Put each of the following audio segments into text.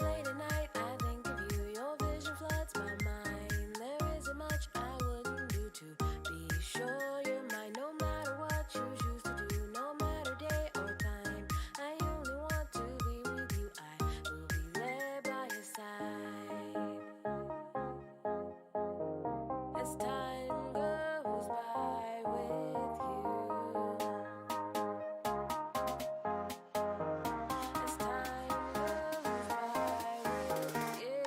Late at night, I think of you. Your vision floods my mind. There isn't much I wouldn't do to be sure you're mine. No matter what you choose to do, no matter day or time, I only want to be with you. I will be there by your side. As time goes by with you. As time goes by with you.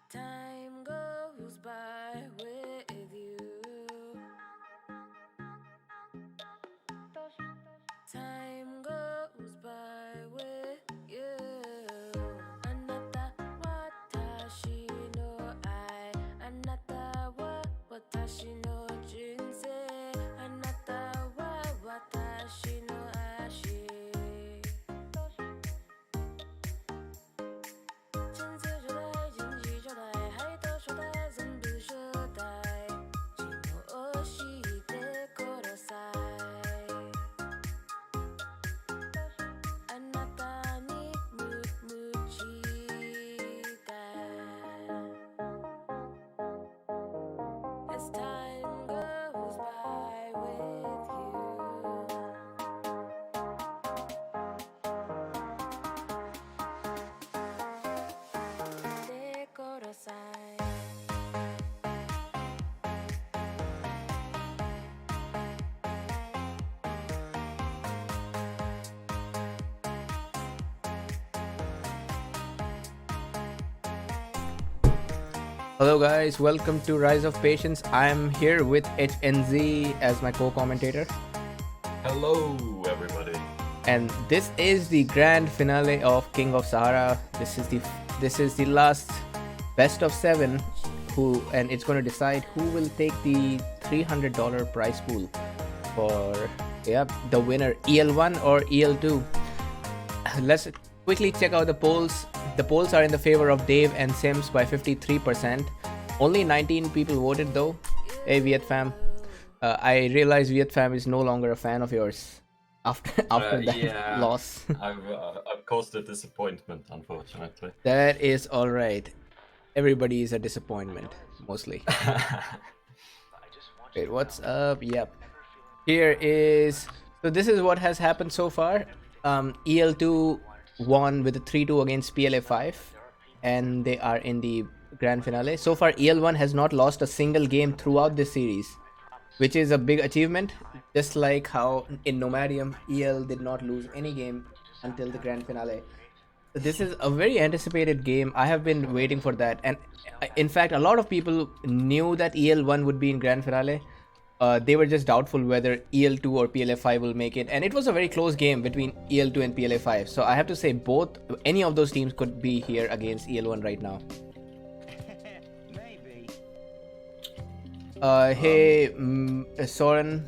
Time goes by with you. Time goes by with you. Anata watashi no ai. Anata wa watashi no jinsei. Anata wa watashi no ashi. 真切招待，紧急招待，还多招待，全部招待。気の教えてください。あなたに夢中だ。As time goes by with you. De corazón. Hello guys, welcome to Rise of Patience. I'm here with HNZ as my co-commentator. Hello, everybody. And this is the grand finale of King of Sahara. This is the last best of 7 and it's going to decide who will take the $300 prize pool for the winner, El1 or El2. Let's quickly check out the polls. The polls are in the favor of Dave and Sims by 53%. Only 19 people voted though. Hey Viet fam, I realize Viet fam is no longer a fan of yours after that loss. I've caused a disappointment, unfortunately. That is all right. Everybody is a disappointment, mostly. Wait, what's up? Yep. Here is... So this is what has happened so far. El2 won with a 3-2 against PLA5. And they are in the grand finale. So far, El1 has not lost a single game throughout this series, which is a big achievement. Just like how in Nomadium, El did not lose any game until the grand finale. This is a very anticipated game. I have been waiting for that, and in fact a lot of people knew that El1 would be in grand finale. They were just doubtful whether El2 or PLA5 will make it, and it was a very close game between El2 and PLA5. So I have to say any of those teams could be here against El1 right now. Hey Soren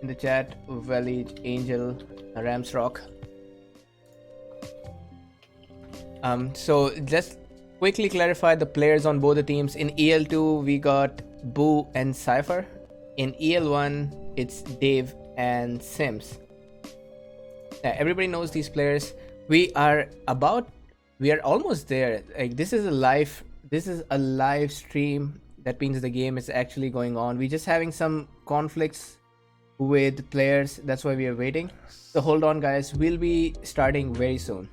in the chat, Valley Angel, Ramsrock. So just quickly clarify the players on both the teams. In El2 we got Boo and Cypher. In El1 it's Dave and Sims. Now, everybody knows these players. We are almost there. Like this is a live stream. That means the game is actually going on. We're just having some conflicts with players. That's why we are waiting. So hold on guys, we'll be starting very soon.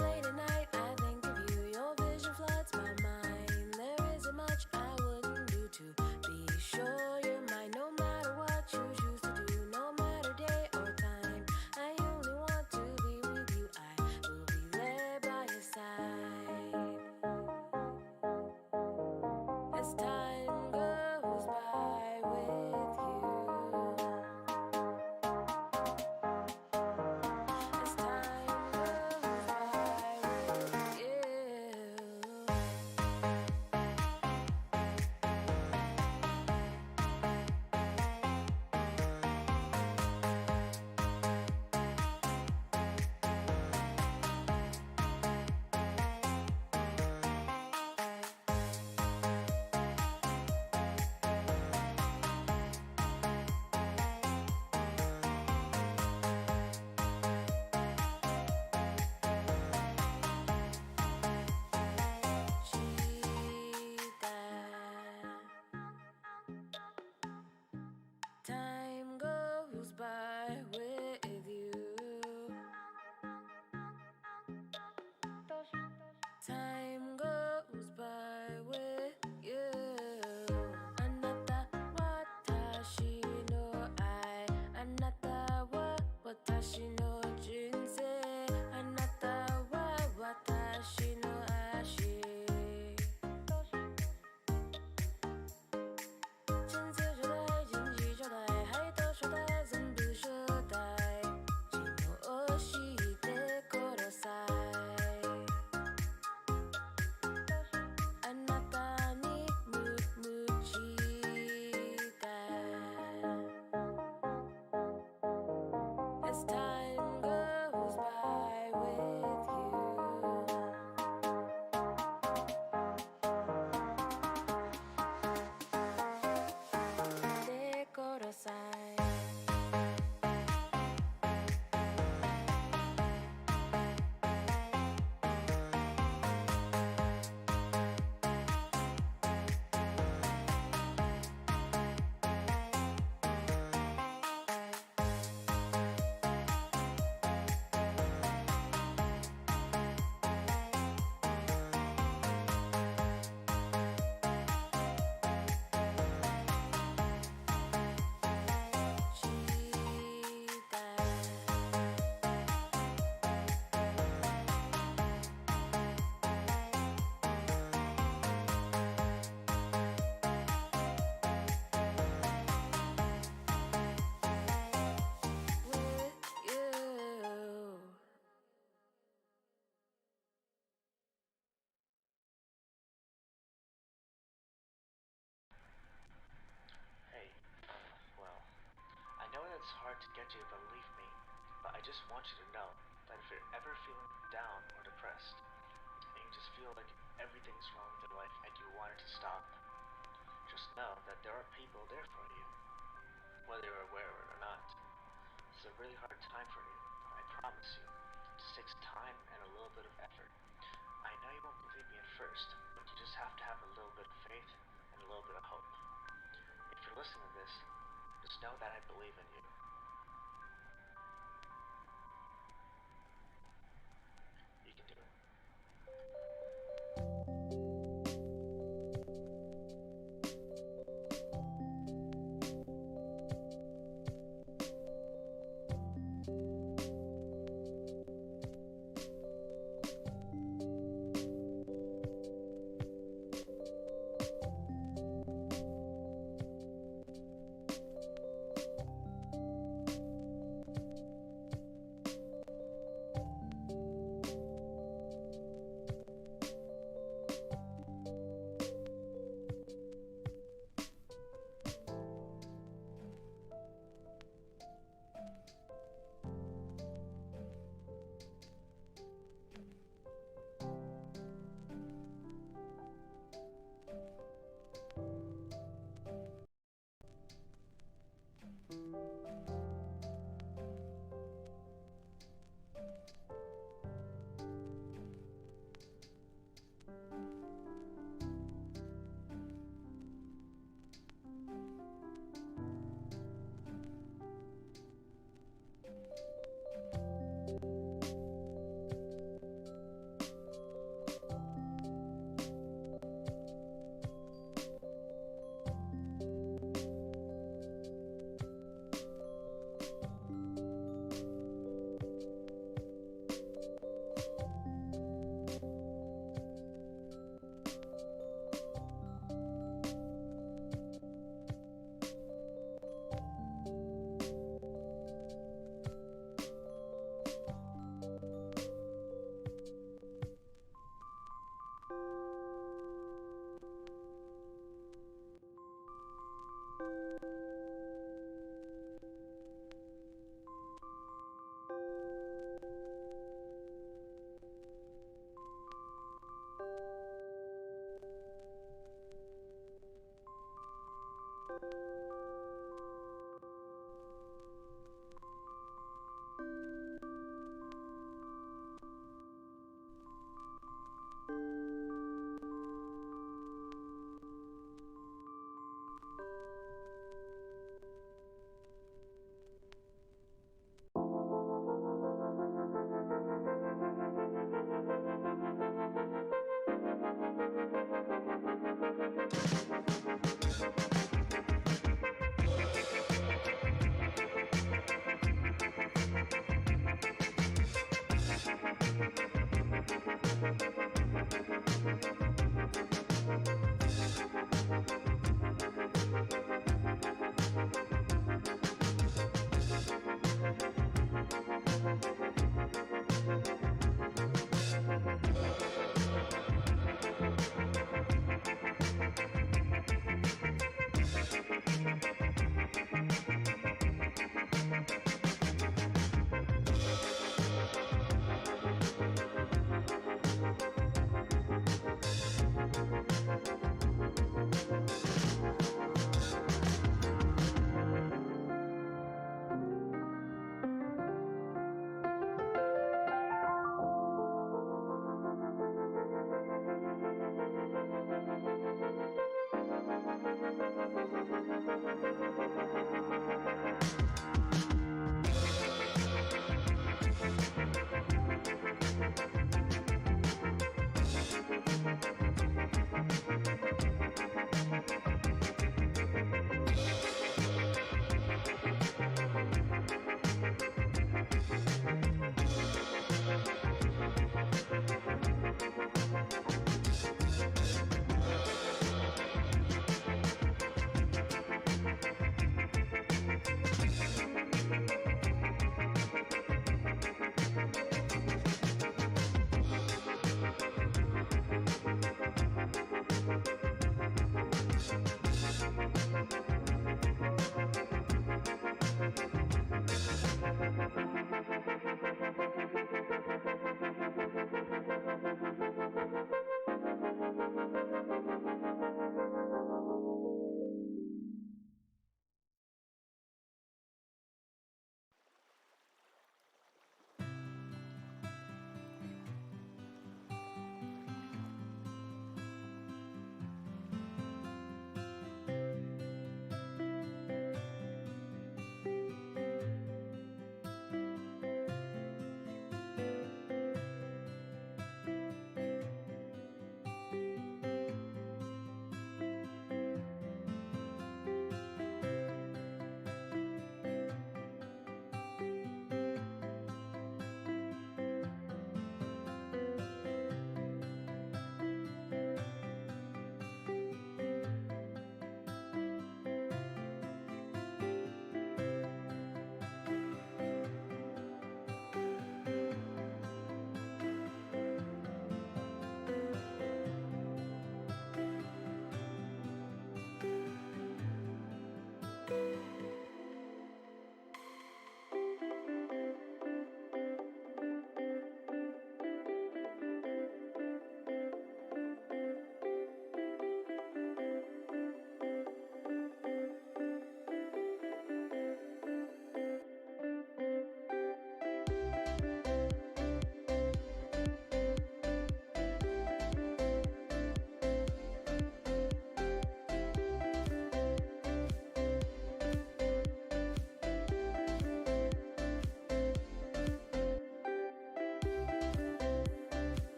Late at night, I think of you. Your vision floods my mind. There isn't much I wouldn't do to be sure you're mine. No matter what you choose to do, no matter day or time. I only want to be with you. I will be there by your side. As time goes by with you. As time goes by with you. Time goes by with you. Time goes by with you. Anata watashi no ai. Anata wa watashi no junsei. Anata wa watashi no ashi. 金色手袋，金鸡手袋，海盗手袋，全部手袋。君の教えてください。あなたに夢したい。As time goes by with you. De corazón. With you. Hey, well, I know that it's hard to get you to believe me, but I just want you to know that if you're ever feeling down or depressed, and you just feel like everything's wrong with your life and you want it to stop, just know that there are people there for you, whether you're aware of it or not. It's a really hard time for you, I promise you. It just takes time and a little bit of effort. I know you won't believe me at first, but you just have to have a little bit of faith and a little bit of hope. If you're listening to this, just know that I believe in you. You can do it.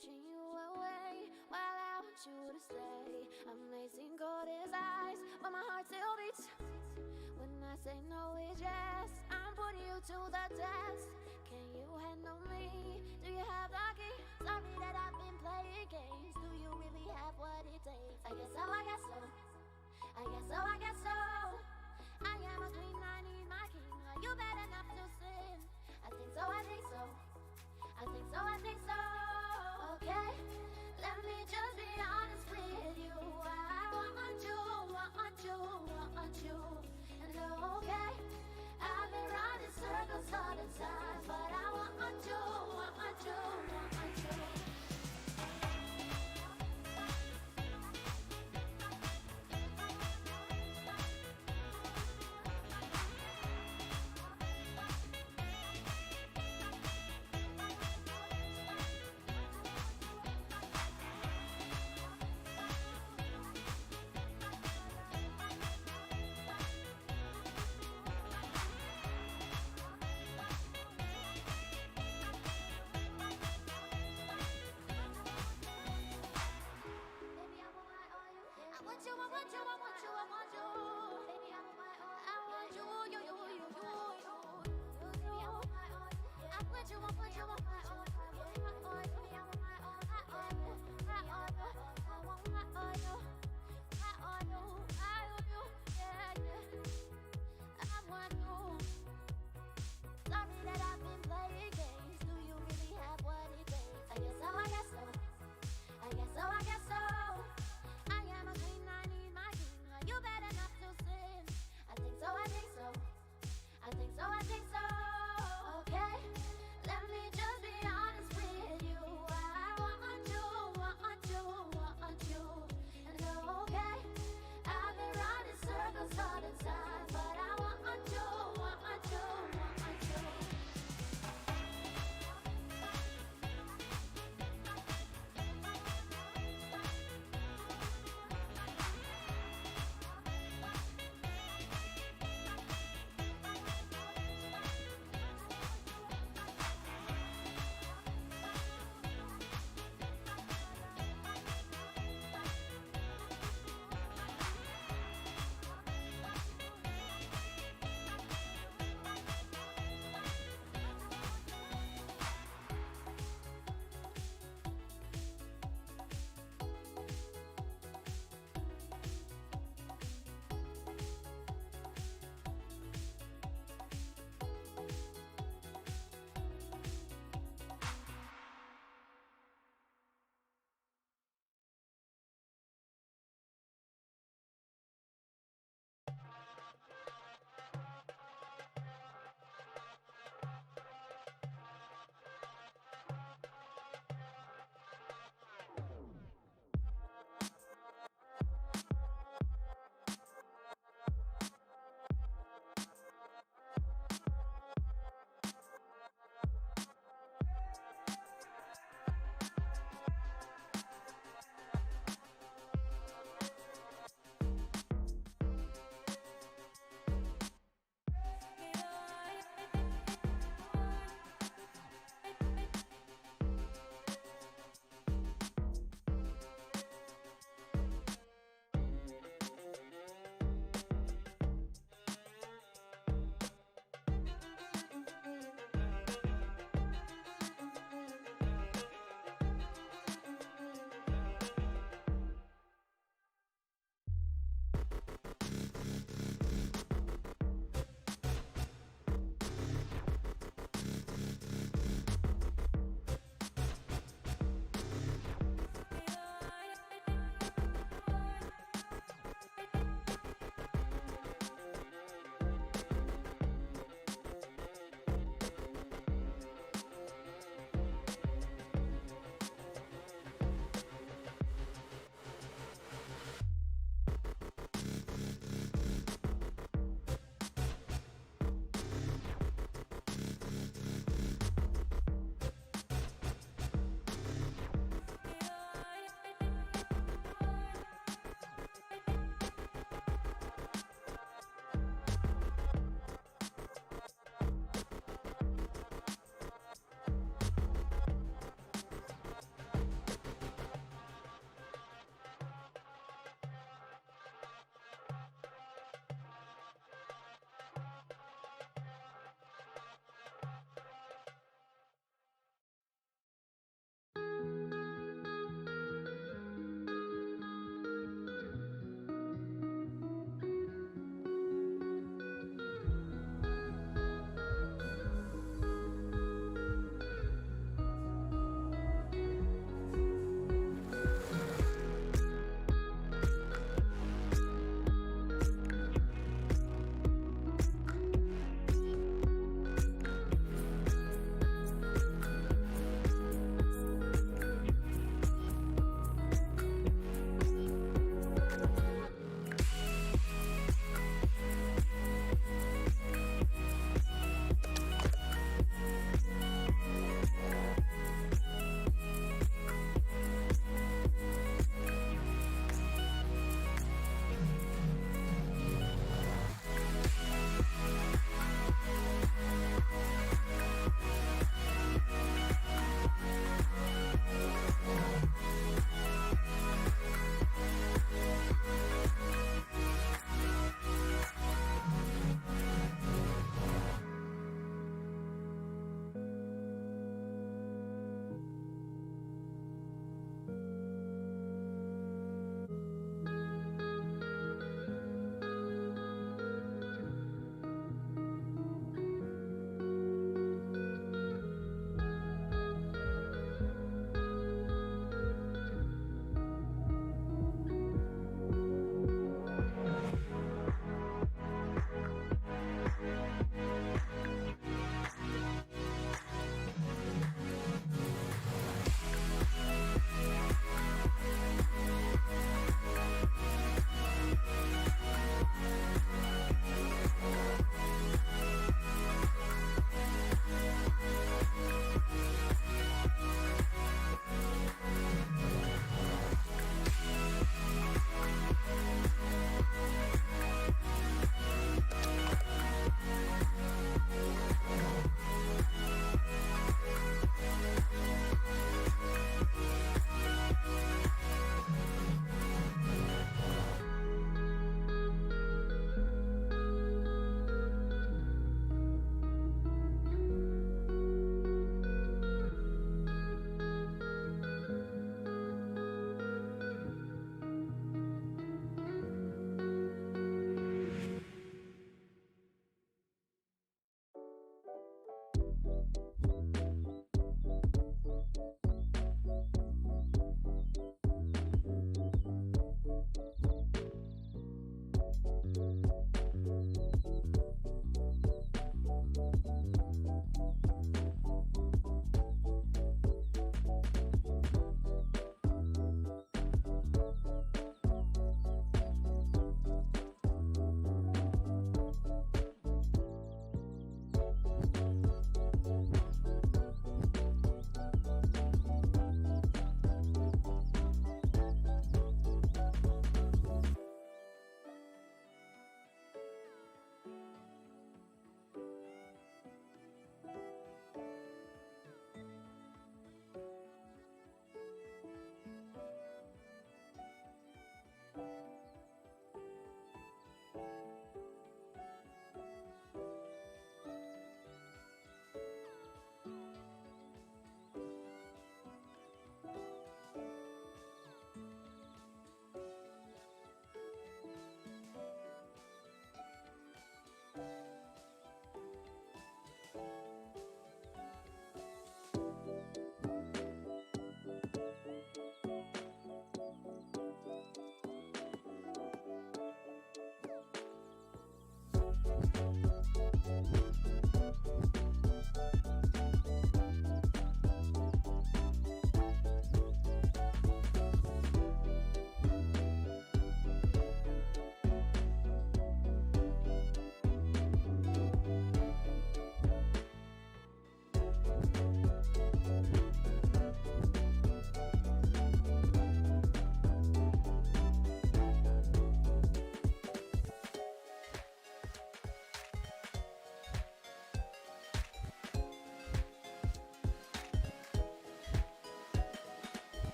pushing you away while I want you to stay. Amazing cold as ice, but my heart still beats. When I say no, it's yes. I'm putting you to the test. Can you handle me? Do you have the key? Sorry that I've been playing games. Do you really have what it takes? I guess so, I guess so. I guess so, I guess so. I am a queen, I need my king. Are you bad enough to sin? I think so, I think so. I think so, I think so. Okay, let me just be honest with you. I want you, want you, want you. And okay, I've been running circles all the time, but I want you, want you, want you.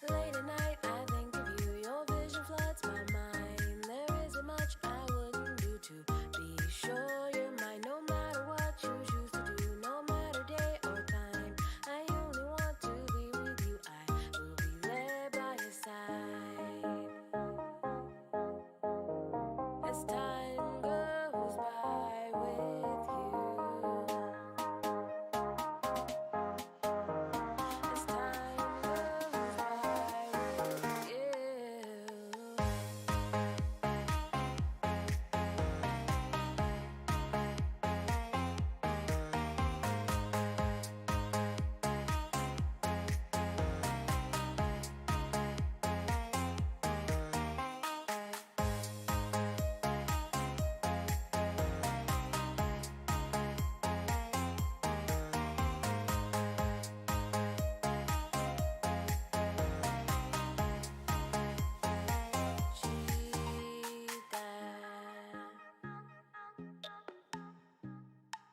Late at night, I think of you. Your vision floods my mind. There isn't much I wouldn't do to be sure you're mine. No matter what you choose to do, no matter day or time. I only want to be with you. I will be there by your side. As time goes by with you. As time goes by with you.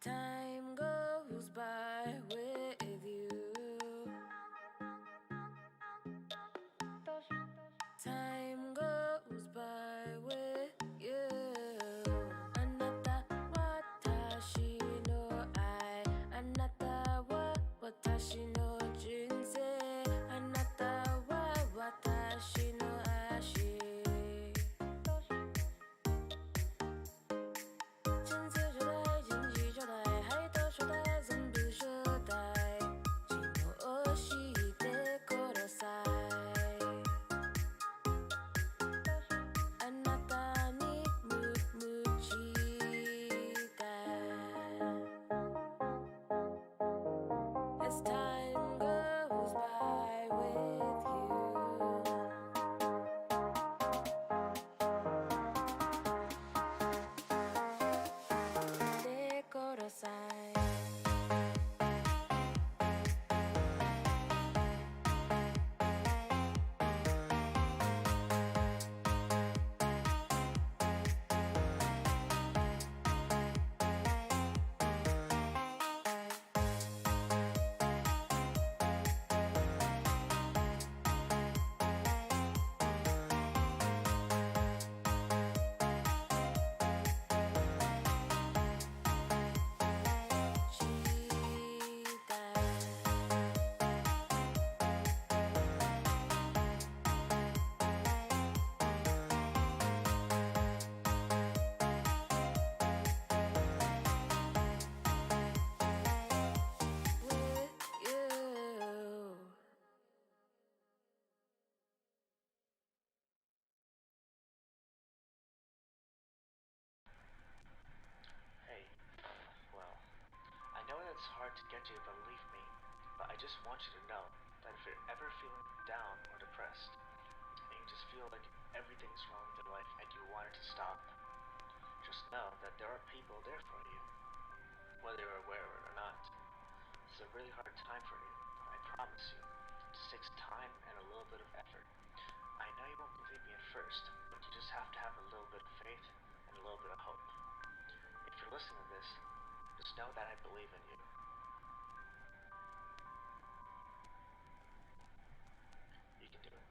Time goes by with you. Time goes by with you. Anata watashi no ai. Anata wa watashi no junsei. Anata wa watashi no ashi. 前次招待，近期招待，还到招待，全部招待。気の教えてください。あなたに夢したい。As time goes by with you. De corazón. With you. Hey, well, I know that it's hard to get you to believe me, but I just want you to know that if you're ever feeling down or depressed, and you just feel like everything's wrong with your life and you want it to stop, just know that there are people there for you, whether you're aware of it or not. It's a really hard time for you, but I promise you, it just takes time and a little bit of effort. I know you won't believe me at first, but you just have to have a little bit of faith and a little bit of hope. If you're listening to this, just know that I believe in you. You can do it.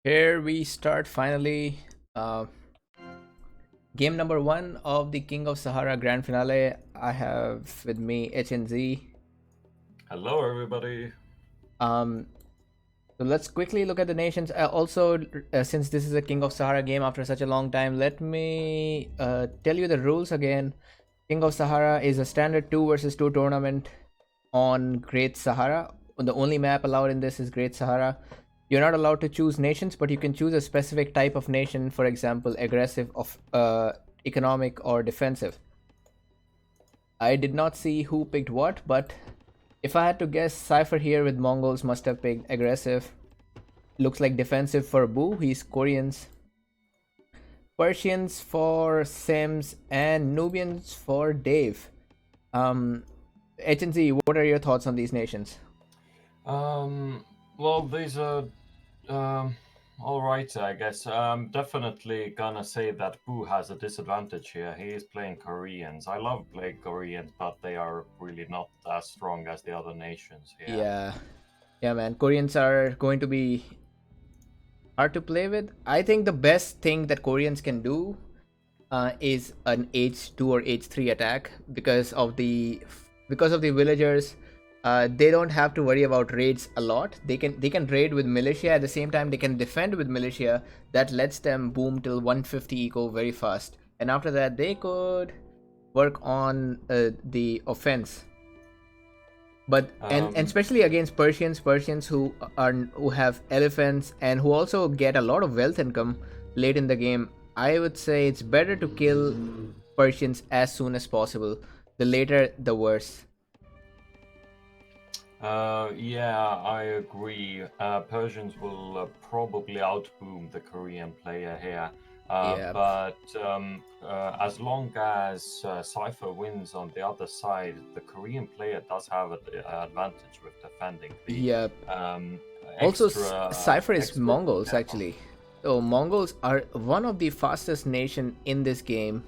Here we start finally. Game number 1 of the King of Sahara Grand Finale. I have with me HNZ. Hello, everybody. So let's quickly look at the nations. Also, since this is a King of Sahara game after such a long time, let me tell you the rules again. King of Sahara is a standard 2 versus 2 tournament on Great Sahara. The only map allowed in this is Great Sahara. You're not allowed to choose nations, but you can choose a specific type of nation, for example, aggressive, of economic, or defensive. I did not see who picked what, but if I had to guess, Cypher here with Mongols must have picked aggressive. Looks like defensive for Boo, he's Koreans. Persians for Sims, and Nubians for Dave. HNZ, what are your thoughts on these nations? Well, these are all right, I guess. Definitely gonna say that Boo has a disadvantage here. He is playing Koreans. I love playing Koreans, but they are really not as strong as the other nations here. Yeah, man. Koreans are going to be hard to play with. I think the best thing that Koreans can do is an H2 or H3 attack because of the villagers. They don't have to worry about raids a lot. They can raid with militia, at the same time they can defend with militia. That lets them boom till 150 eco very fast, and after that they could work on the offense. But and especially against Persians who have elephants and who also get a lot of wealth income late in the game, I would say it's better to kill Persians as soon as possible. The later the worse. Yeah, I agree. Persians will probably outboom the Korean player here. Yep. But as long as Cypher wins on the other side, the Korean player does have an advantage with defending. Yep. Also, Cypher is Mongols actually. So Mongols are one of the fastest nation in this game.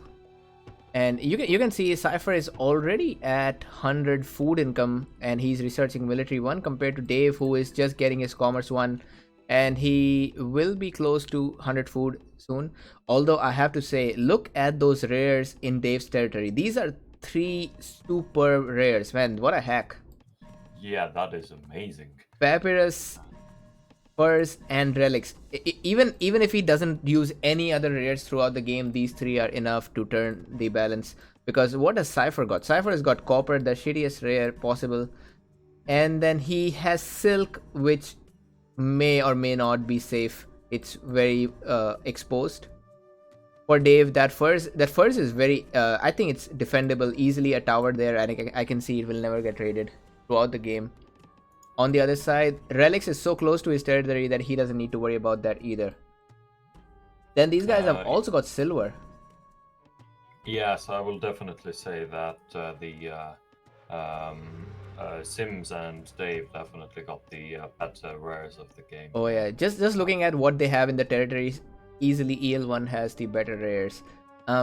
And you can see Cypher is already at 100 food income, and he's researching military 1 compared to Dave, who is just getting his commerce 1, and he will be close to 100 food soon. Although I have to say, look at those rares in Dave's territory. These are 3 super rares, man. What a hack. Yeah, that is amazing. Papyrus, Furs, and relics. Even if he doesn't use any other rares throughout the game, these 3 are enough to turn the balance. Because what has Cypher got? Cypher has got copper, the shittiest rare possible, and then he has silk, which may or may not be safe. It's very exposed. For Dave, that furs is very I think it's defendable easily. A tower there, and I can see it will never get raided throughout the game. On the other side, Relics is so close to his territory that he doesn't need to worry about that either. Then these guys have also got silver. Yes, I will definitely say that Sims and Dave definitely got the better rares of the game. Oh yeah, just looking at what they have in the territories, easily El1 has the better rares.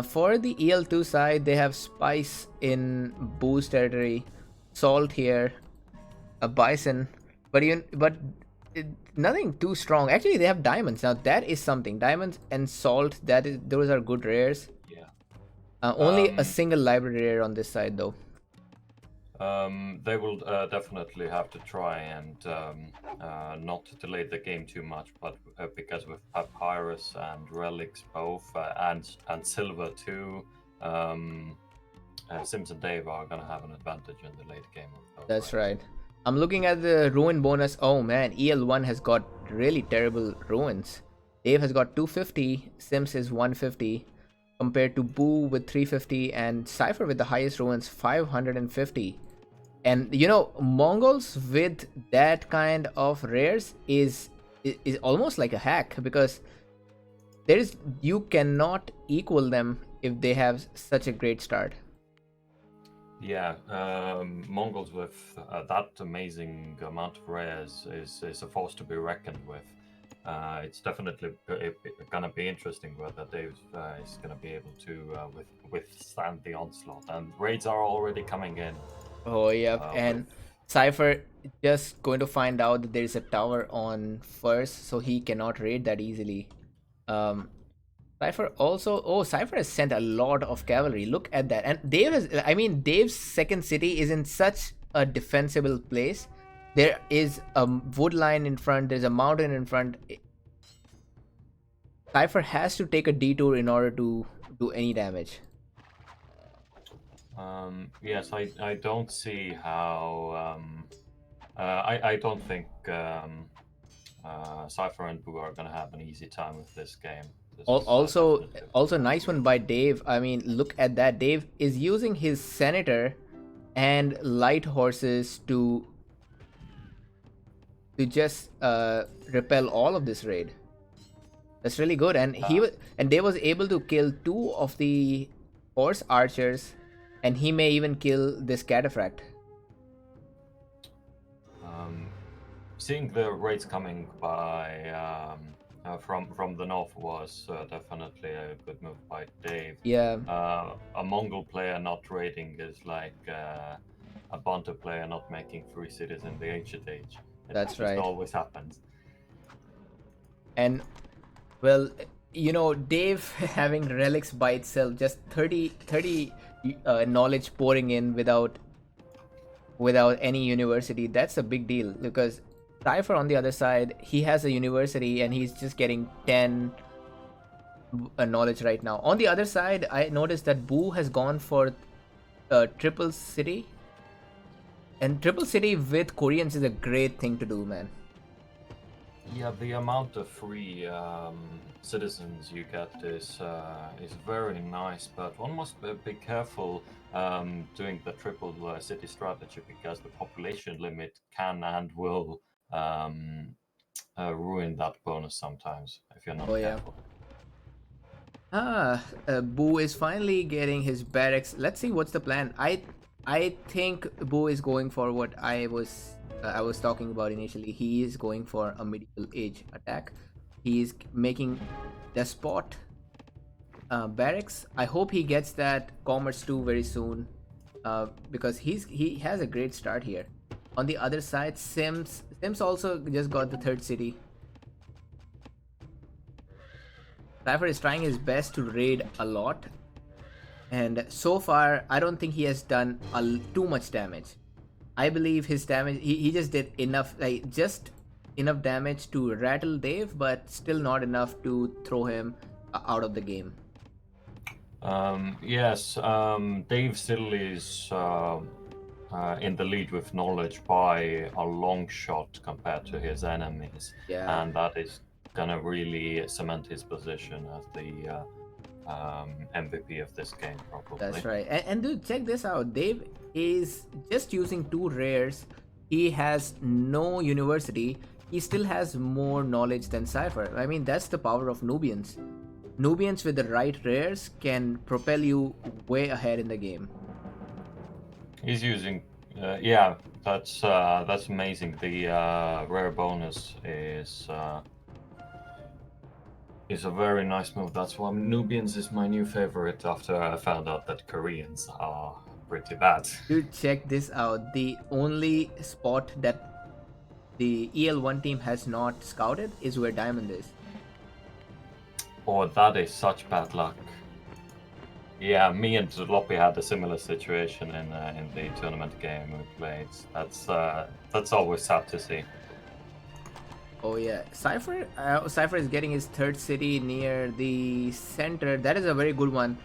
For the El2 side, they have Spice in Boo's territory, Salt here, a Bison, but nothing too strong. Actually, they have diamonds. Now that is something. Diamonds and Salt, those are good rares. Yeah. Only a single library rare on this side though. They will definitely have to try and not delay the game too much, but because with Papyrus and Relics both, and Silver too, Sims and Dave are gonna have an advantage in the late game. That's right. I'm looking at the ruin bonus. Oh man, El1 has got really terrible ruins. Dave has got 250, Sims is 150, compared to Boo with 350, and Cypher with the highest ruins, 550. And you know, Mongols with that kind of rares is almost like a hack, because you cannot equal them if they have such a great start. Yeah, Mongols with that amazing amount of rares is a force to be reckoned with. It's definitely gonna be interesting whether Dave is gonna be able to withstand the onslaught. And raids are already coming in. Oh yeah, With and Cypher just going to find out that there is a tower on first, so he cannot raid that easily. Um, Cypher also. Oh, Cypher has sent a lot of cavalry. Look at that. And Dave has. I mean, Dave's second city is in such a defensible place. There is a wood line in front. There's a mountain in front. Cypher has to take a detour in order to do any damage. yes, I don't see how. I don't think Cypher and Boo are gonna have an easy time with this game. This is Also, definitely. also nice one by Dave. I mean, look at that. Dave is using his senator and light horses to just repel all of this raid. That's really good, and and Dave was able to kill two of the horse archers, and he may even kill this cataphract. Seeing the raids coming by from the north was definitely a good move by Dave. Yeah, A Mongol player not raiding is like a Bantu player not making free cities in the ancient age. It that's just right. always happens. And well, you know, Dave having relics by itself, just 30 knowledge pouring in without any university, that's a big deal because Cypher on the other side, he has a university and he's just getting 10 knowledge right now. On the other side, I noticed that Boo has gone for triple city, and triple city with Koreans is a great thing to do, man. Yeah, the amount of free citizens you get is very nice, but one must be careful doing the triple city strategy because the population limit can and will ruin that bonus sometimes if you're Oh not yeah. careful. Boo is finally getting his barracks. Let's see what's the plan. I think Boo is going for what I was talking about initially. He is going for a medieval age attack. He is making despot barracks. I hope he gets that commerce too very soon, because he has a great start here. On the other side, Sims also just got the third city. Cypher is trying his best to raid a lot, and so far I don't think he has done too much damage. I believe his damage, he just did enough, like just enough damage to rattle Dave, but still not enough to throw him out of the game. Yes, Dave still is in the lead with knowledge by a long shot compared to his enemies, Yeah, and that is gonna really cement his position as the MVP of this game, probably. that's right. And dude, check this out. Dave is just using two rares. He has no university. He still has more knowledge than Cypher. I mean, that's the power of Nubians. Nubians with the right rares can propel you way ahead in the game. He's using, yeah, that's amazing. The rare bonus is a very nice move. That's why Nubians is my new favorite after I found out that Koreans are pretty bad. Dude, check this out. The only spot that the EL1 team has not scouted is where Diamond is. Oh, that is such bad luck. Yeah, me and Loppy had a similar situation in the tournament game we played. That's always sad to see. Oh yeah, Cypher is getting his third city near the center. That is a very good one.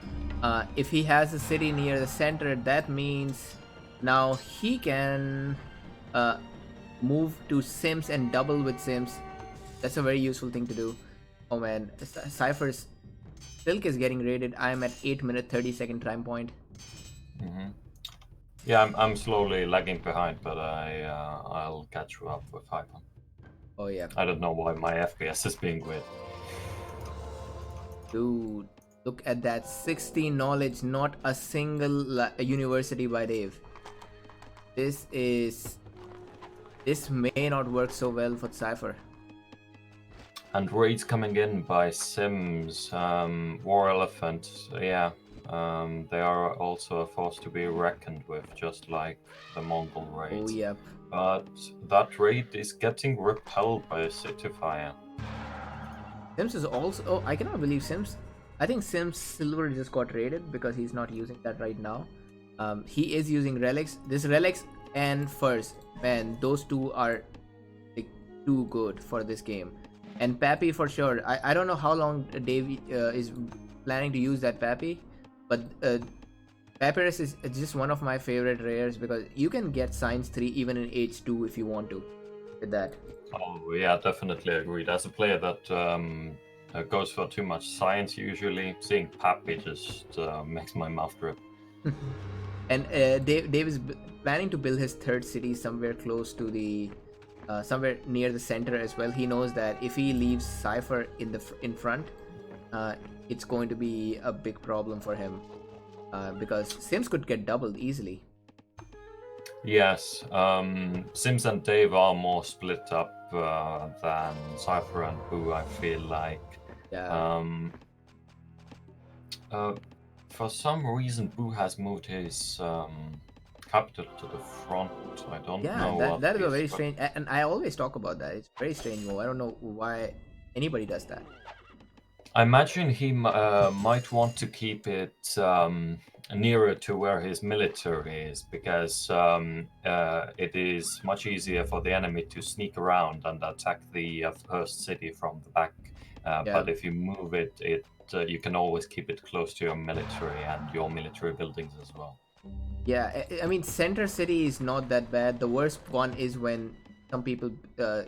If he has a city near the center, that means now he can uh, move to Sims and double with Sims. That's a very useful thing to do. Oh man, Cypher's Silk is getting raided. I'm at 8 minute 30-second time point. Yeah, I'm slowly lagging behind, but I'll catch you up with Hyper. Oh yeah, I don't know why my FPS is being weird. dude. Look at that, 60 knowledge, not a single university by Dave. This may not work so well for Cypher. And raids coming in by Sims, War Elephant, yeah. They are also a force to be reckoned with, just like the Mongol raid. Oh, yep. But that raid is getting repelled by Cityfire. Sims is also... Oh, I cannot believe Sims. I think Sims Silver just got raided because he's not using that right now. He is using Relics. This Relics and Furs, man, those two are like too good for this game. And Pappy for sure. I don't know how long Dave is planning to use that Pappy, but Papyrus is just one of my favorite rares because you can get Science 3 even in Age 2 if you want to with that. Oh yeah, definitely agreed. As a player that goes for too much science usually, seeing Pappy just makes my mouth drip. And Dave is planning to build his third city somewhere close to the somewhere near the center as well. He knows that if he leaves Cypher in front, it's going to be a big problem for him because Sims could get doubled easily. Yes, Sims and Dave are more split up than Cypher and Boo, I feel like. Yeah. For some reason, Boo has moved his capital to the front. I don't know. Yeah, that is a very strange, and I always talk about that. It's a very strange move. I don't know why anybody does that. I imagine he might want to keep it nearer to where his military is, because it is much easier for the enemy to sneak around and attack the first city from the back. But if you move it, you can always keep it close to your military and your military buildings as well. Yeah, I mean, center city is not that bad. The worst one is when some people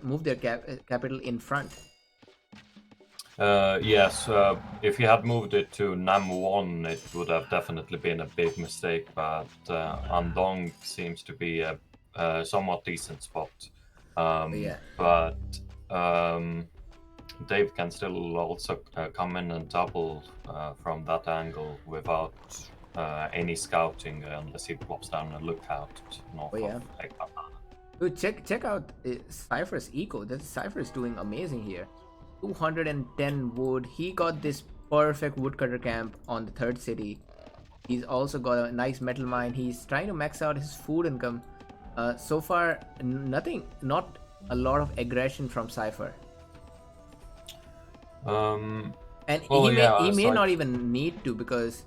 move their capital in front. Yes, if you had moved it to Nam1, it would have definitely been a big mistake, but Andong seems to be a somewhat decent spot. But Dave can still also come in and double from that angle without any scouting, unless he plops down a lookout north of Ekpatan. Dude, check out Cypher's eco. That Cypher is doing amazing here. 210 wood. He got this perfect woodcutter camp on the third city. He's also got a nice metal mine. He's trying to max out his food income. So far, not a lot of aggression from Cypher. And he may not even need to, because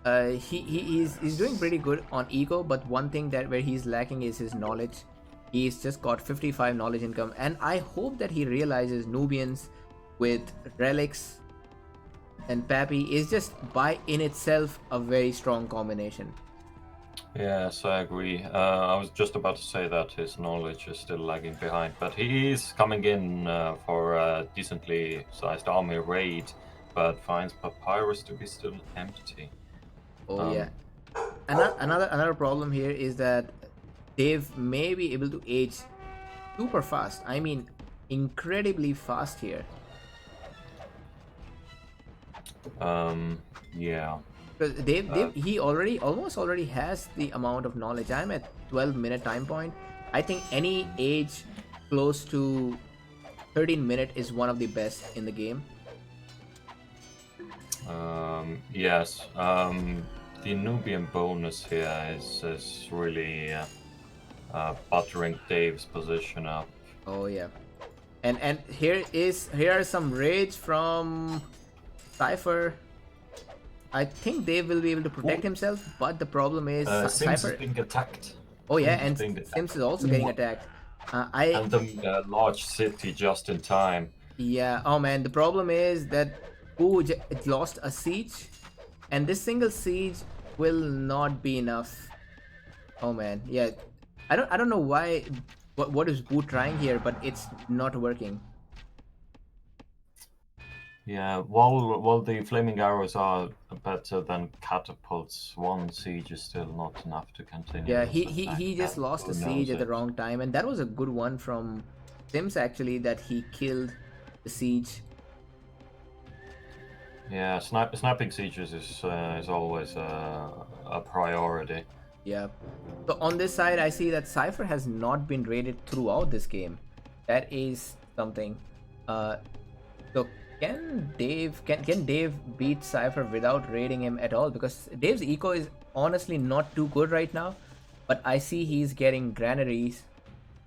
he's doing pretty good on eco, but one thing where he's lacking is his knowledge. He's just got 55 knowledge income, and I hope that he realizes Nubians with Relics and Pappy is just by in itself a very strong combination. Yes, I agree. I was just about to say that his knowledge is still lagging behind, but he is coming in for a decently sized army raid, but finds Papyrus to be still empty. Oh yeah. Another problem here is that Dave may be able to age super fast. I mean, incredibly fast here. Yeah. Because Dave, he almost already has the amount of knowledge. I'm at 12-minute time point. I think any age close to 13-minute is one of the best in the game. Yes. The Nubian bonus here is really buttering Dave's position up. Oh yeah. And here are some raids from Cypher. I think Dave will be able to protect himself, but the problem is Sims Cypher is being attacked. Oh yeah, and Sims is also getting attacked. And the large city just in time. Yeah. Oh man, the problem is that it lost a siege, and this single siege will not be enough. Oh man, yeah. I don't know why. What is Boo trying here? But it's not working. Yeah, while the flaming arrows are better than catapults, one siege is still not enough to continue. Yeah, he just lost a siege at the wrong time, and that was a good one from Sims actually, that he killed the siege. Yeah, snapping sieges is always a priority. Yeah. So on this side, I see that Cypher has not been raided throughout this game. That is something. Uh, so can Dave beat Cypher without raiding him at all? Because Dave's eco is honestly not too good right now. But I see he's getting granaries,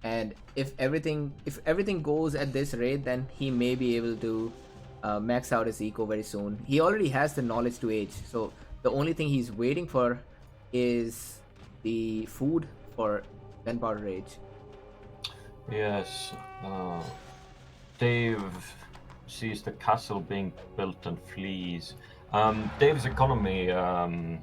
and if everything goes at this rate, then he may be able to max out his eco very soon. He already has the knowledge to age, so the only thing he's waiting for is the food for gunpowder age. Yes, Dave sees the castle being built and flees. Dave's economy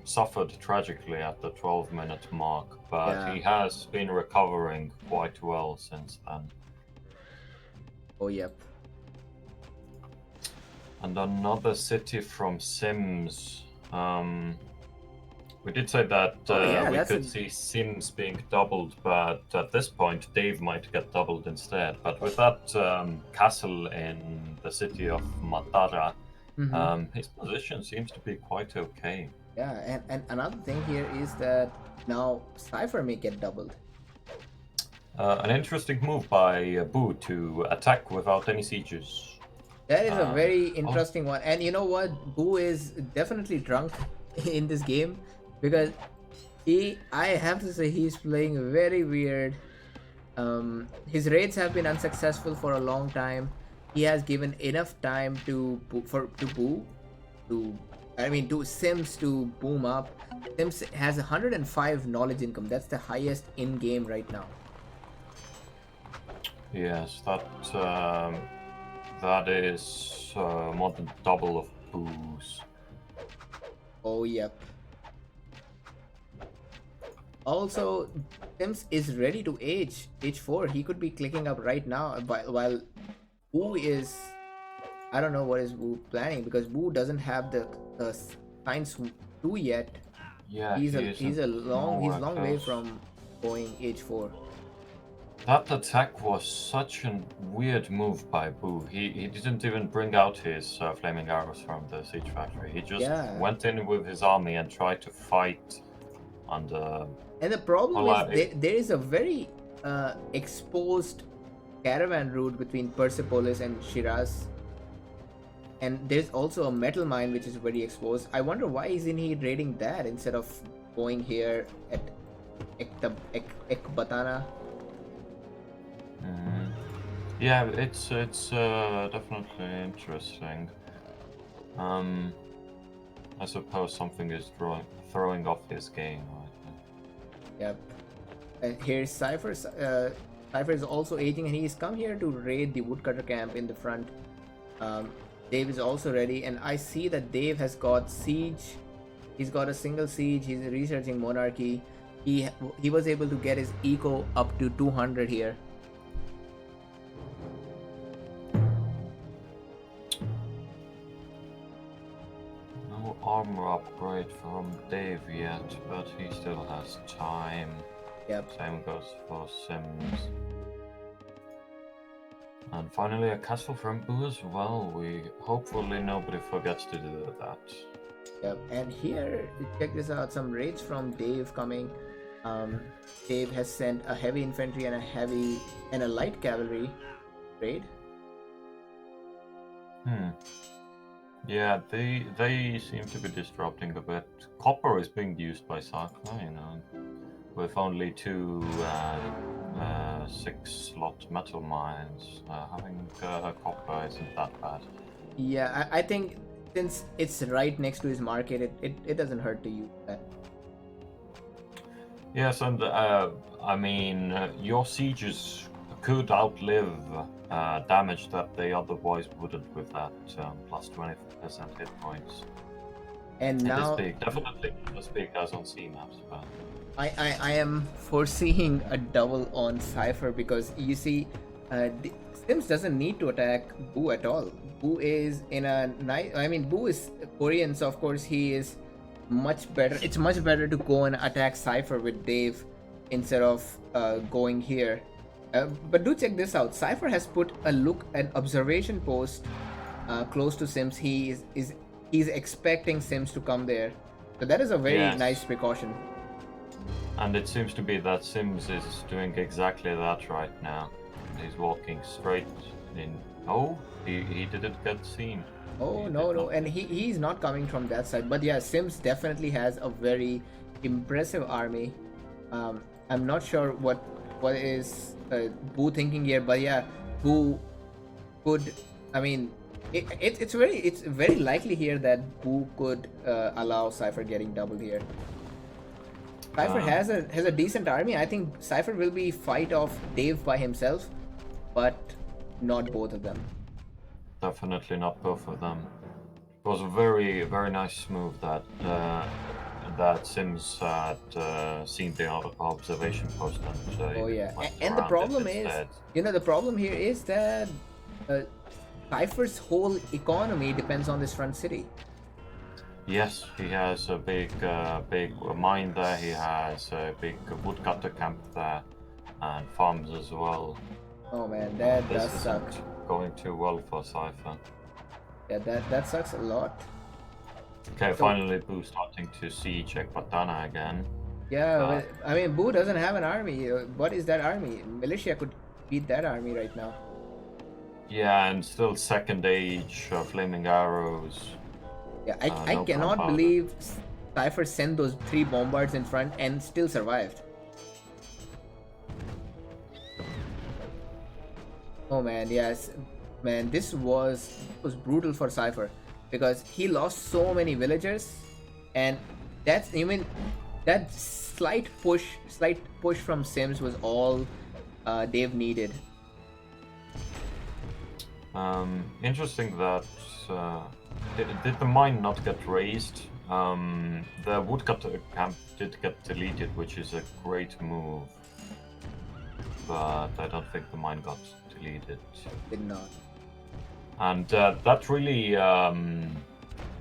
suffered tragically at the 12-minute mark, but Yeah. he has been recovering quite well since then. Oh, yep. And another city from Sims. We did say that yeah, we that's could a- see Sims being doubled, but at this point, Dave might get doubled instead. But with that castle in the city of Matara, his position seems to be quite okay. Yeah, and another thing here is that now Cypher may get doubled. An interesting move by Boo to attack without any sieges. That is a very interesting one. And you know what? Boo is definitely drunk in this game because I have to say, he's playing very weird. His raids have been unsuccessful for a long time. He has given enough time to Sims to boom up. Sims has 105 knowledge income. That's the highest in game right now. Yes, that is more than double of Boo's. Oh, yep. Also, Sims is ready to age 4. He could be clicking up right now while Boo is, I don't know what is Boo planning, because Boo doesn't have the science 2 yet. Yeah, He's a long way close. from going age 4. That attack was such a weird move by Boo. He didn't even bring out his flaming arrows from the siege factory. He just Yeah. went in with his army and tried to fight on the. And the problem Well, is there is a very exposed caravan route between Persepolis and Shiraz. And there's also a metal mine which is very exposed. I wonder why isn't he raiding that instead of going here at Ekbatana? Yeah, it's definitely interesting. I suppose something is throwing off his game right now. Yep. And here's Cypher. Cypher is also aging, and he's come here to raid the woodcutter camp in the front. Dave is also ready, and I see that Dave has got siege. He's got a single siege. He's researching monarchy. He was able to get his eco up to 200 here. No armor upgrade from Dave yet, but he still has time. Yep. Same goes for Sims. And finally a castle from Boo as well. Hopefully nobody forgets to do that. Yep. And here, check this out. Some raids from Dave coming. Dave has sent a heavy infantry and a light cavalry raid. Yeah, they seem to be disrupting a bit. Copper is being used by Sakura, with only 2 6-slot metal mines. Having copper isn't that bad. Yeah, I think since it's right next to his market, it doesn't hurt to use that. Yes, and your sieges could outlive damage that they otherwise wouldn't with that plus 20% hit points. And now it is big, definitely not as big as on C maps, but I am foreseeing a double on Cypher, because you see, Sims doesn't need to attack Boo at all. Boo is in a nice. Boo is Korean, so of course he is much better. It's much better to go and attack Cypher with Dave instead of going here. But do check this out. Cypher has put an observation post close to Sims. He he's expecting Sims to come there. So that is a very Yes. nice precaution. And it seems to be that Sims is doing exactly that right now. He's walking straight in. Oh, he didn't get seen. Oh He no did no, not and get he's not coming from that side. But yeah, Sims definitely has a very impressive army. I'm not sure what is Boo thinking here, but yeah, Boo could. I mean, it's very likely here that Boo could allow Cypher getting doubled here. Cypher has a decent army. I think Cypher will be fight off Dave by himself, but not both of them. Definitely not both of them. It was a very, very nice move that that Sims had seen the observation post and Oh he yeah, went and the around it problem is, instead. the problem here is that Cypher's whole economy depends on this front city. Yes, he has a big mine there. He has a big woodcutter camp there, and farms as well. Oh man, that This does suck. isn't going too well for Cypher. Yeah, that sucks a lot. Okay, So- finally Boo starting to siege Ekbatana again. Yeah, Uh, but, I mean, Boo doesn't have an army. What is that army? Militia could beat that army right now. Yeah, and still second age, flaming arrows. Yeah, I No cannot gunpowder. believe Cypher sent those 3 bombards in front and still survived. Oh man, yes, man, this was brutal for Cypher because he lost so many villagers, and that slight push from Sims was all Dave needed. Interesting that did the mine not get raised? The woodcutter camp did get deleted, which is a great move, but I don't think the mine got deleted. Did not. And that really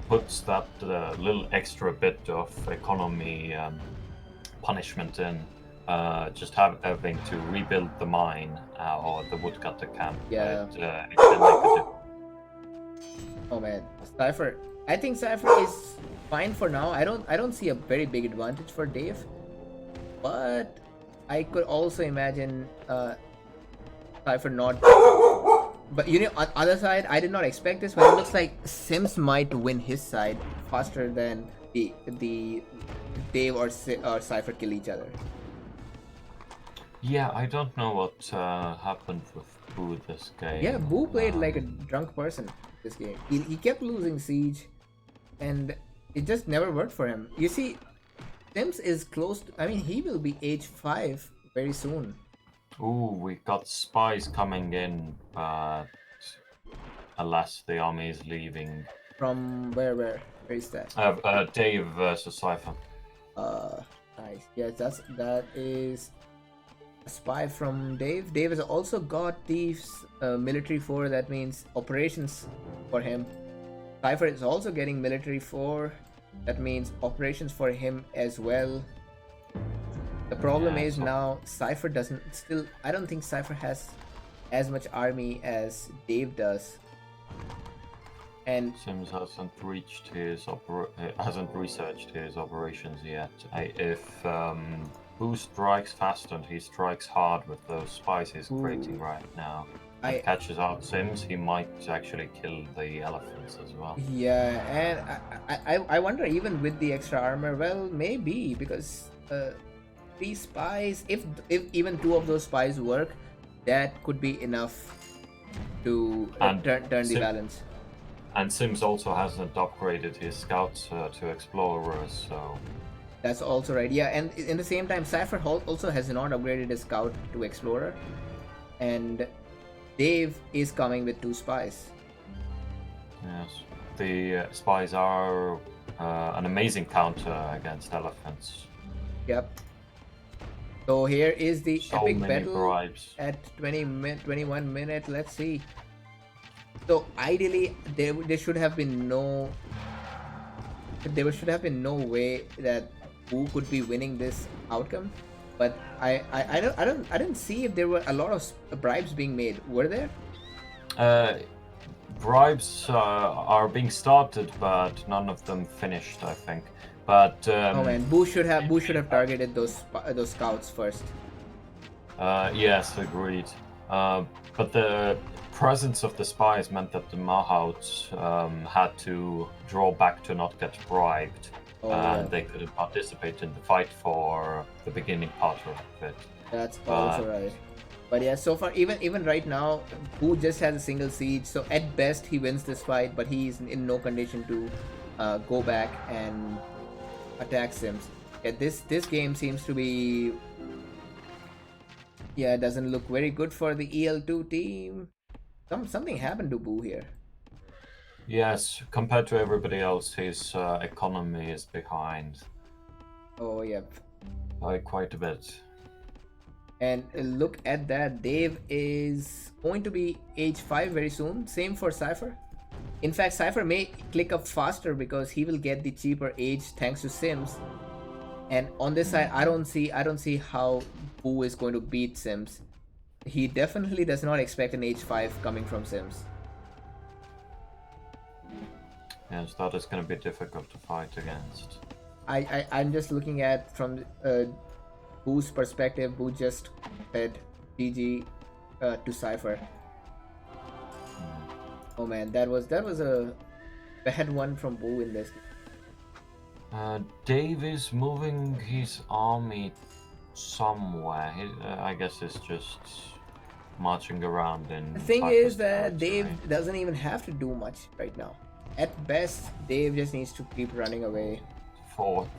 puts that little extra bit of economy punishment in. Just having to rebuild the mine or the woodcutter camp. Yeah. It can make a difference. Oh man, Cypher. I think Cypher is fine for now. I don't see a very big advantage for Dave, but I could also imagine Cypher not. But on other side, I did not expect this, but it looks like Sims might win his side faster than the Dave or Cypher kill each other. Yeah, I don't know what happened with Boo this game. Yeah, Boo played like a drunk person this game. He kept losing siege, and it just never worked for him. You see, Sims is close to, I mean, he will be age 5 very soon. Ooh, we got spies coming in, but alas, the army is leaving. From where is that? Dave versus Cypher. Nice. Yes, that is a spy from Dave. Dave has also got the military 4. That means operations for him. Cypher is also getting military 4. That means operations for him as well. The problem Yeah, is so- now Cypher doesn't still. I don't think Cypher has as much army as Dave does. And Sims hasn't reached his hasn't researched his operations yet. If Boo strikes fast and he strikes hard with those spies he's creating right now, and I- catches out Sims, he might actually kill the elephants as well. yeah, and I wonder even with the extra armor. Well, maybe because 3 spies. If even 2 of those spies work, that could be enough to And turn the Sim- balance. And Sims also hasn't upgraded his scouts to explorers, so That's also right. Yeah, and in the same time, Cypher also has not upgraded his scout to explorer, and Dave is coming with 2 spies. yes, the spies are an amazing counter against elephants. Yep. So here is the So epic many battle bribes. at 21 minutes. Let's see. So ideally, there should have been no way that Boo could be winning this outcome. But I didn't see if there were a lot of bribes being made. Were there? bribes are being started, but none of them finished, I think. But Oh man, Boo should have targeted those scouts first. yes, agreed. But the presence of the spies meant that the Mahouts had to draw back to not get bribed, Oh, and yeah. they couldn't participate in the fight for the beginning part of it. That's also right. But yeah, so far, even right now, Boo just has a single siege. So at best, he wins this fight, but he's in no condition to go back and attack Sims. Yeah, this game seems to be, yeah, it doesn't look very good for the EL2 team. Something happened to Boo here. Yes, compared to everybody else, his economy is behind Oh yeah. by quite a bit. And look at that, Dave is going to be age 5 very soon. Same for Cypher. In fact, Cypher may click up faster because he will get the cheaper age thanks to Sims. And on this side, I don't see how Boo is going to beat Sims. He definitely does not expect an age 5 coming from Sims. Yes, that is going to be difficult to fight against. I'm just looking at from Boo's perspective. Boo just said GG to Cypher. Oh man, that was a bad one from Boo in this. Dave is moving his army somewhere. I guess it's just marching around in. The thing Cypher's is that Dave territory. doesn't even have to do much right now. At best, Dave just needs to keep running away.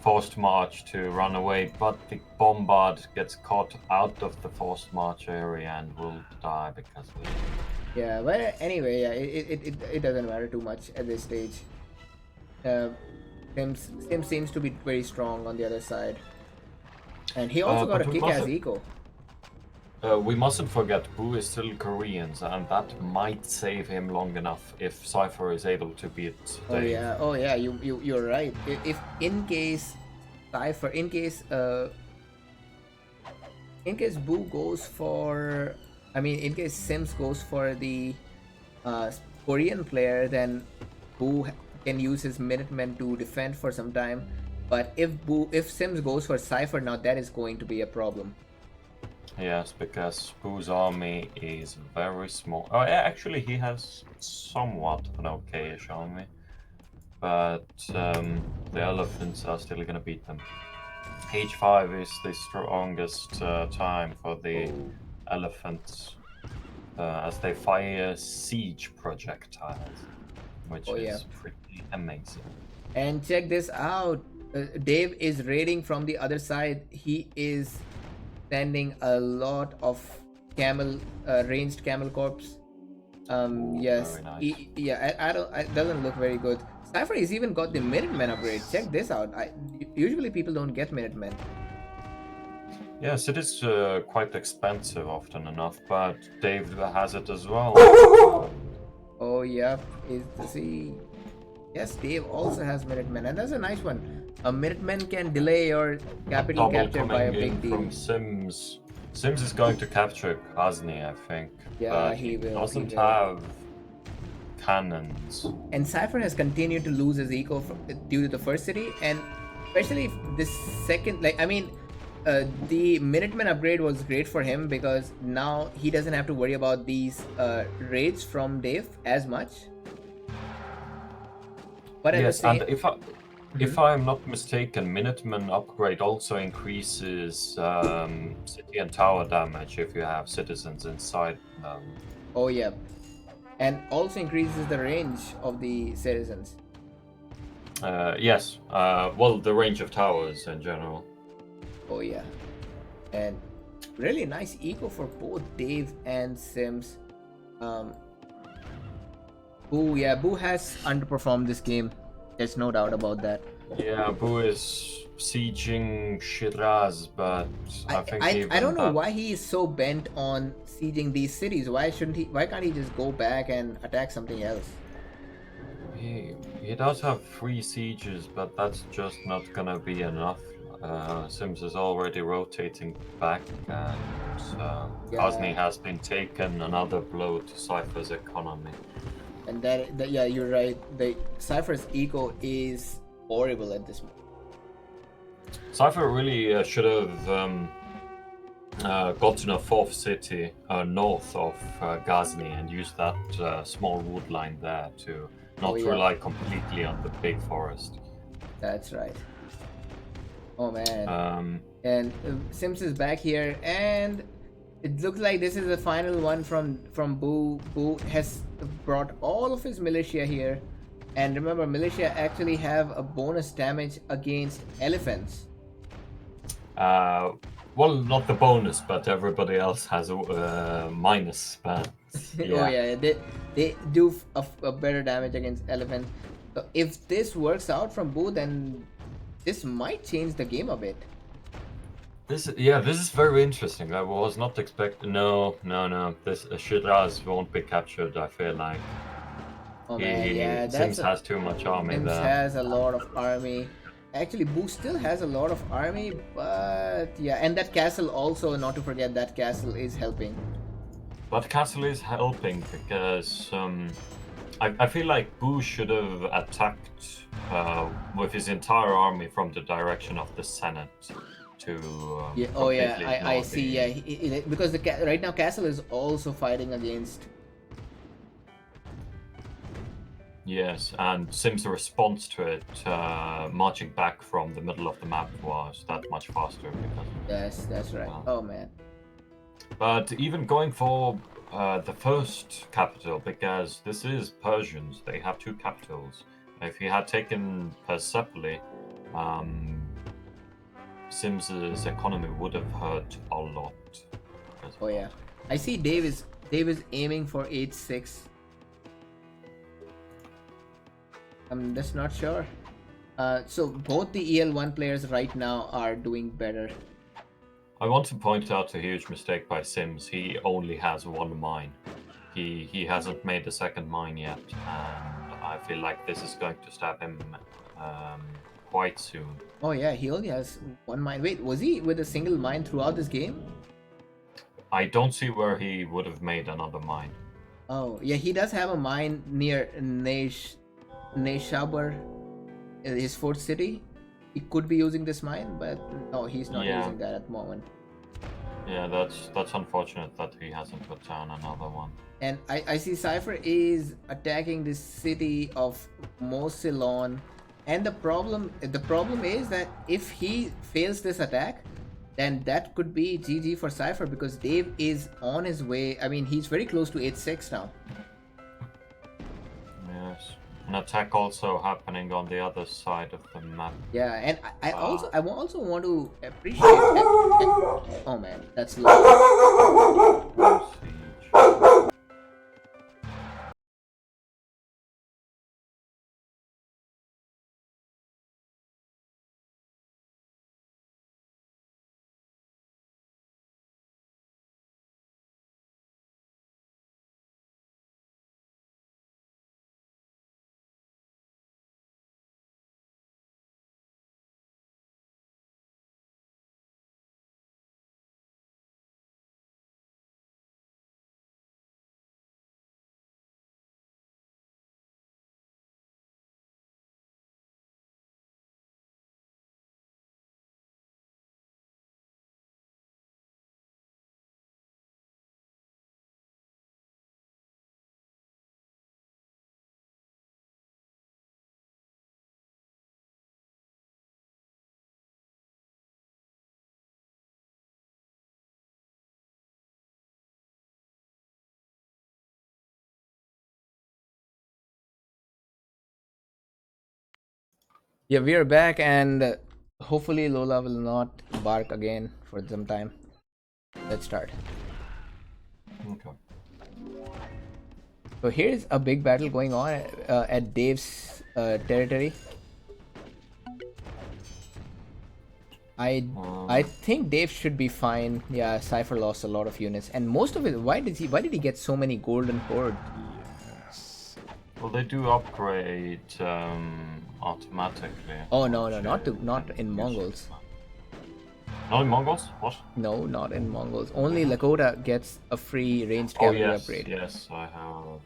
Forced march to run away, but the bombard gets caught out of the forced march area and will die because of it. Yeah, but anyway, yeah, it doesn't matter too much at this stage. Sims seems to be very strong on the other side, and he also got a but we kick-ass mustn't- eco. We mustn't forget Boo is still Koreans, and that might save him long enough if Cypher is able to beat Dave. Oh yeah, you're right. If in case Cypher, in case Boo goes for, in case Sims goes for the Korean player, then Boo can use his Minutemen to defend for some time. But if Sims goes for Cypher now, that is going to be a problem. Yes, because Boo's army is very small. Oh, yeah, actually, he has somewhat of an okayish army, but the elephants are still gonna beat them. H5 is the strongest time for the elephants, as they fire siege projectiles, which is pretty amazing. And check this out. Dave is raiding from the other side. He is sending a lot of ranged camel corps. Yes. Very nice. It doesn't look very good. Cypher has even got the Minutemen upgrade. Check this out. Usually people don't get Minutemen. Yes, it is quite expensive often enough, but Dave has it as well. Oh yeah, yes, Dave also has Minutemen, and that's a nice one. A Minutemen can delay your capital Double capture by a coming in big deal. from Sims. Sims is going to capture Krasny, I think. Yeah, but he will, doesn't he will. have cannons. And Cypher has continued to lose his eco due to the first city, and especially this second, the Minutemen upgrade was great for him because now he doesn't have to worry about these raids from Dave as much. But at the Yes, same, and if I'm not mistaken, Minutemen upgrade also increases city and tower damage if you have citizens inside them. oh yeah, and also increases the range of the citizens. Yes, well, the range of towers in general. Oh yeah, and really nice eco for both Dave and Sims. Boo has underperformed this game. There's no doubt about that. Yeah, Boo is sieging Shiraz, but I think I don't know why he is so bent on sieging these cities. Why can't he just go back and attack something else? He does have 3 sieges, but that's just not gonna be enough. Sims is already rotating back, and Krasny has been taken another blow to Cypher's economy. And that yeah, you're right. The Cypher's eco is horrible at this moment. Cypher really should have gotten a fourth city north of Ghazni and used that small wood line there to not yeah. rely completely on the big forest. That's right. Oh man. And Sims is back here, and it looks like this is the final one from Boo. Boo has brought all of his militia here, and remember, militia actually have a bonus damage against elephants. Well, not the bonus, but everybody else has a minus. But yeah. Oh yeah, they do a better damage against elephants. So if this works out from Boo, then this might change the game a bit. This is very interesting. I was not expecting. No. This Shiraz won't be captured. I feel like. Oh man, yeah, Sims has too much army Sims there. has a lot of army. Actually, Boo still has a lot of army, but yeah, and that castle also, not to forget, that castle is helping. But castle is helping because I feel like Boo should have attacked with his entire army from the direction of the Senate to. Yeah. Oh yeah, I see. Yeah, because right now castle is also fighting against. Yes, and Sim's response to it, marching back from the middle of the map, was that much faster. Because Yes, that's right. Oh man. But even going for the first capital, because this is Persians, they have two capitals. If he had taken Persepolis, Sim's economy would have hurt a lot. Oh yeah, I see. Dave is aiming for 8-6. I'm just not sure. So both the El1 players right now are doing better. I want to point out a huge mistake by Sims. He only has one mine. He hasn't made a second mine yet, and I feel like this is going to stab him quite soon. Oh yeah, he only has one mine. Wait, was he with a single mine throughout this game? I don't see where he would have made another mine. Oh yeah, he does have a mine near Neshabar, his fourth city. He could be using this mine, but no, he's not using that at the moment. Yeah, that's unfortunate that he hasn't put down another one. And I see Cypher is attacking this city of Mosilon, and the problem is that if he fails this attack, then that could be GG for Cypher, because Dave is on his way. I mean, he's very close to 8-6 now. Yes. An attack also happening on the other side of the map. Yeah, and I also want to appreciate. Oh man, that's low. Yeah, we are back, and hopefully Lola will not bark again for some time. Let's start. Okay. So here's a big battle going on at Dave's territory. I think Dave should be fine. Yeah, Cypher lost a lot of units, and most of it. Why did he get so many golden horde? Well, they do upgrade automatically. Oh no, not in Mongols. Not in Mongols? What? No, not in Mongols. Only Lakota gets a free ranged cavalry upgrade. Yes, I have.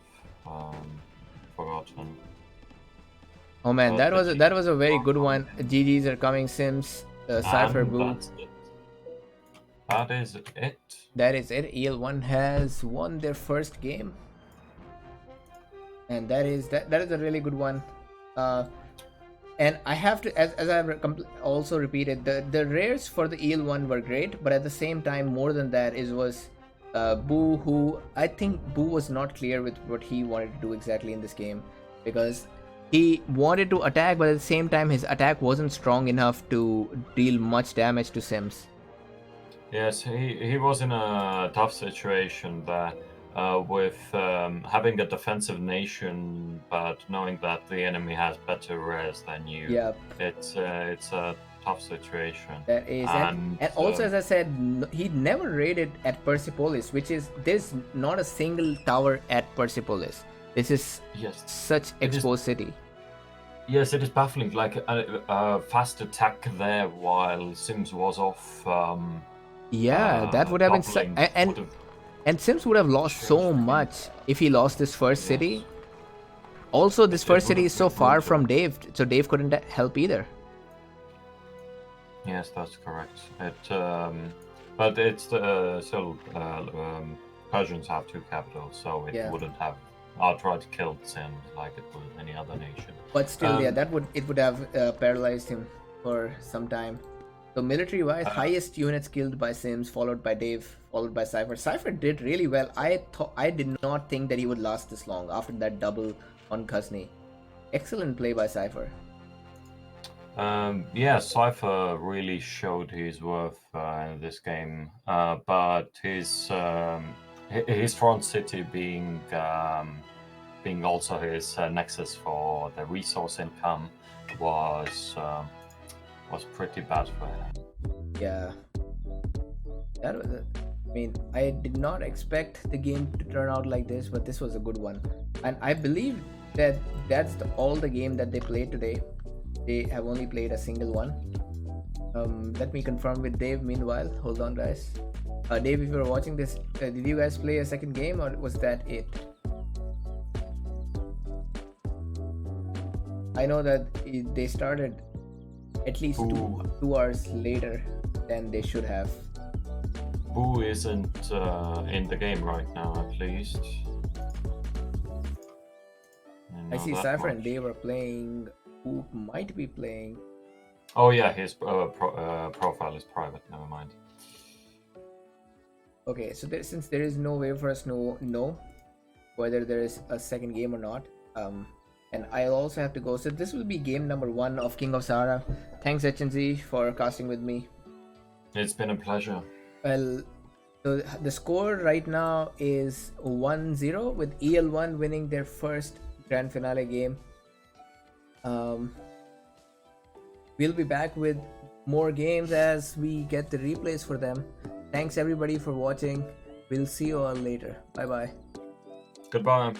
forgotten. Oh man, But that was a very good one. GGs are coming, Sims, Cypher, and Boo. that's it. That is it. That is it. El1 has won their first game, and that is a really good one. And I have to, as I've also repeated, the rares for the El1 were great, but at the same time, more than that, was Boo, who I think Boo was not clear with what he wanted to do exactly in this game, because he wanted to attack, but at the same time, his attack wasn't strong enough to deal much damage to Sims. Yes, he was in a tough situation there with having a defensive nation, but knowing that the enemy has better rares than you. Yeah. It's a tough situation. That is, and also, as I said, he never raided at Persepolis, which is, there's not a single tower at Persepolis. This is such exposed city. Yes, it is baffling. Like a fast attack there while Sims was off. That would have been and Sims would have lost so much if he lost this first city. Also, this first city is so far from Dave, so Dave couldn't help either. Yes, that's correct. But it's still Persians have 2 capitals, so it wouldn't have outright killed Sims like it would any other nation. But still, it would have paralyzed him for some time. So military-wise, highest units killed by Sims, followed by Dave, followed by Cypher. Cypher did really well. I did not think that he would last this long after that double on Ghazni. Excellent play by Cypher. Cypher really showed his worth in this game, but his front city being also his nexus for the resource income was pretty bad for him. Yeah, that was it. I mean, I did not expect the game to turn out like this, but this was a good one, and I believe that that's all the game that they played today. They have only played a single one. Let me confirm with Dave meanwhile. Hold on, guys. Dave, if you're watching this, did you guys play a second game, or was that it? I know that they started at least two hours later than they should have. Boo isn't in the game right now, at least. I see Cypher and Dave are playing. Who might be playing? Oh yeah, his profile is private. Never mind. Okay, so since there is no way for us to know whether there is a second game or not, and I'll also have to go. So this will be game number 1 of King of Sahara. Thanks Hnz for casting with me. It's been a pleasure. Well, so the score right now is 1-0 with El1 winning their first grand finale game. We'll be back with more games as we get the replays for them. Thanks everybody for watching. We'll see you all later. Bye bye. Goodbye.